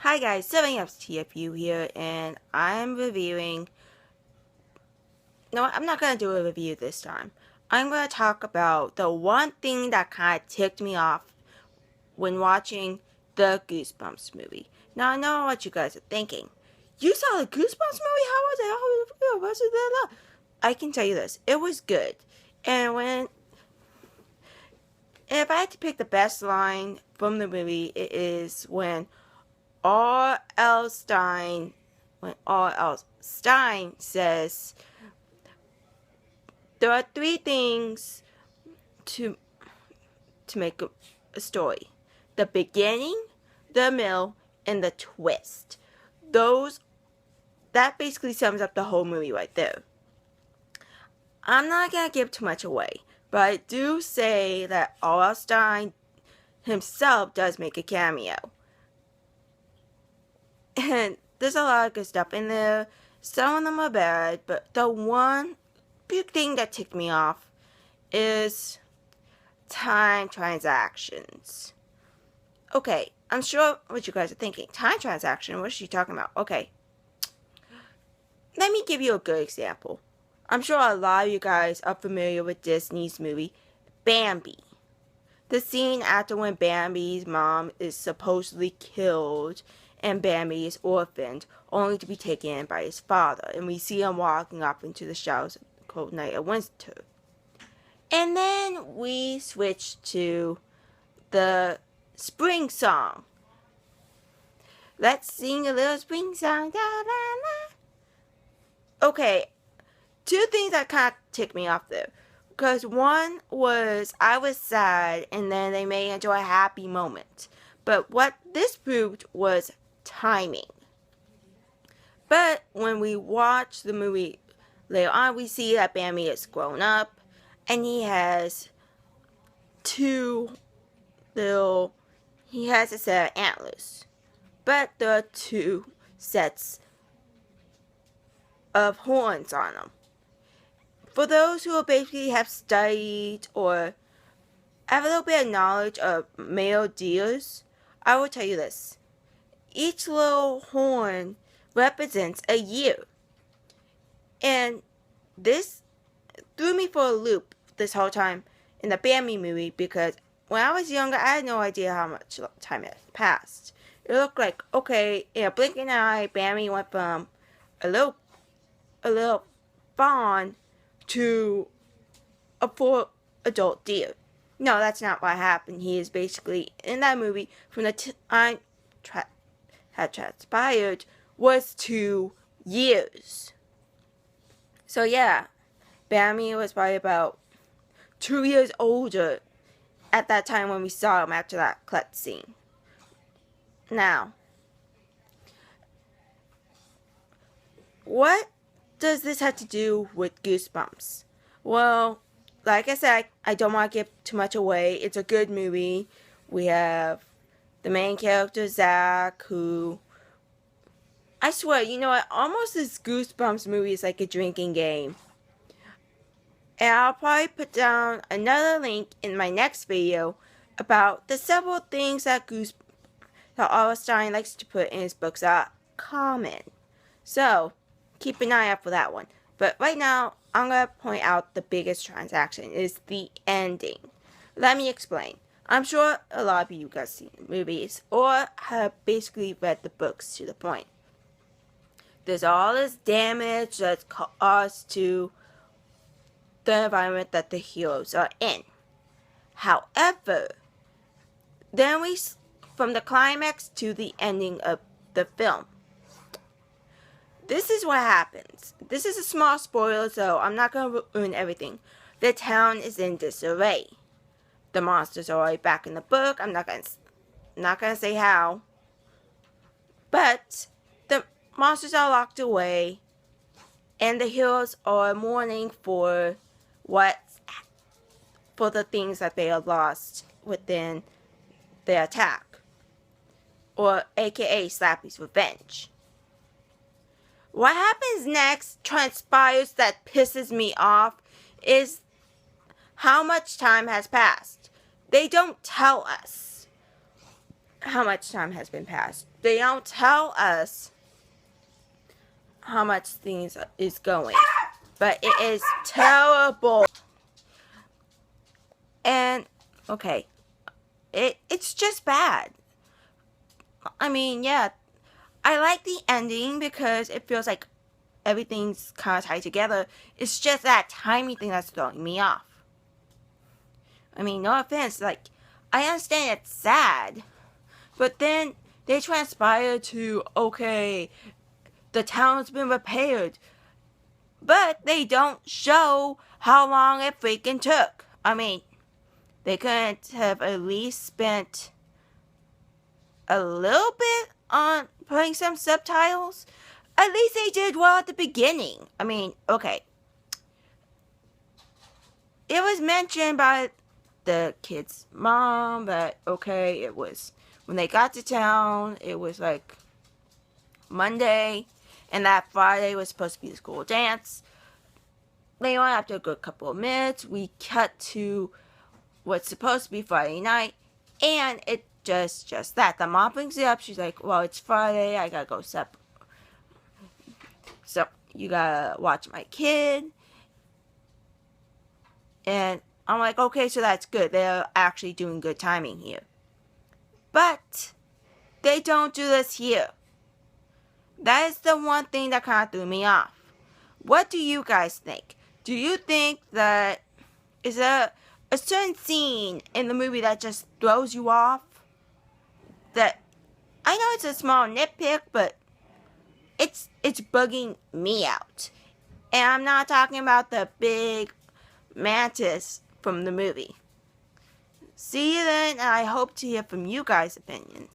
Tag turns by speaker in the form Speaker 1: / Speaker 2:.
Speaker 1: Hi guys, 7TFU here, and I'm reviewing... No, I'm not going to do a review this time. I'm going to talk about the one thing that kind of ticked me off when watching the Goosebumps movie. Now, I know what you guys are thinking. You saw the Goosebumps movie? How was it? How was it? I can tell you this. It was good. And if I had to pick the best line from the movie, it is when Stein says there are three things to make a story: the beginning, the middle, and the twist. That basically sums up the whole movie right there. I'm not gonna give too much away, but I do say that Stein himself does make a cameo. And there's a lot of good stuff in there. Some of them are bad, but the one big thing that ticked me off is time transactions. Okay, I'm sure what you guys are thinking. Time transaction? What is she talking about? Okay. Let me give you a good example. I'm sure a lot of you guys are familiar with Disney's movie Bambi. The scene after when Bambi's mom is supposedly killed and Bambi is orphaned, only to be taken by his father, and we see him walking off into the shadows of the cold night of winter. And then we switch to the spring song. Let's sing a little spring song. Da, da, da. Okay, two things that kind of ticked me off there. Because one was I was sad, and then they made it into a happy moment. But what this proved was timing. But when we watch the movie later on, we see that Bambi is grown up, and he has a set of antlers. But there are two sets of horns on them. For those who basically have studied or have a little bit of knowledge of male deers, I will tell you this. Each little horn represents a year. And this threw me for a loop this whole time in the Bambi movie, because when I was younger, I had no idea how much time had passed. It looked like, okay, in a blink of an eye, Bambi went from a little fawn to a full adult deer. No, that's not what happened. He is basically, in that movie, from the time had transpired, was 2 years. So yeah, Bambi was probably about 2 years older at that time when we saw him after that cut scene. Now, what does this have to do with Goosebumps? Well, like I said, I don't want to give too much away. It's a good movie. We have the main character, Zach, who... I swear, you know what? Almost this Goosebumps movie is like a drinking game. And I'll probably put down another link in my next video about the several things that R.L. Stine likes to put in his books are common. So, keep an eye out for that one. But right now, I'm going to point out the biggest transaction is the ending. Let me explain. I'm sure a lot of you guys seen the movies or have basically read the books to the point. There's all this damage that's caused to the environment that the heroes are in. However, then from the climax to the ending of the film, this is what happens. This is a small spoiler, so I'm not going to ruin everything. The town is in disarray. The monsters are already back in the book. I'm not going to say how. But the monsters are locked away, and the heroes are mourning for the things that they have lost within their attack, or aka Slappy's revenge. What happens next transpires that pisses me off is how much time has passed. They don't tell us. how much time has been passed. They don't tell us how much things is going, but it is terrible. And okay, it's just bad. I mean, yeah, I like the ending because it feels like everything's kind of tied together. It's just that timing thing that's throwing me off. I mean, no offense, like, I understand it's sad, but then they transpire to, okay, the town's been repaired, but they don't show how long it freaking took. I mean, they couldn't have at least spent a little bit on putting some subtitles. At least they did well at the beginning. I mean, okay. It was mentioned by the kid's mom that, okay, it was when they got to town, it was like Monday, and that Friday was supposed to be the school dance. Later on, after a good couple of minutes, we cut to what's supposed to be Friday night, and it just that. The mom brings it up. She's like, well, it's Friday. I gotta go so you gotta watch my kid. And I'm like, okay, so that's good. They're actually doing good timing here. But they don't do this here. That is the one thing that kind of threw me off. What do you guys think? Do you think that is a certain scene in the movie that just throws you off? That I know it's a small nitpick, but it's bugging me out. And I'm not talking about the big mantis from the movie. See you then, and I hope to hear from you guys' opinions.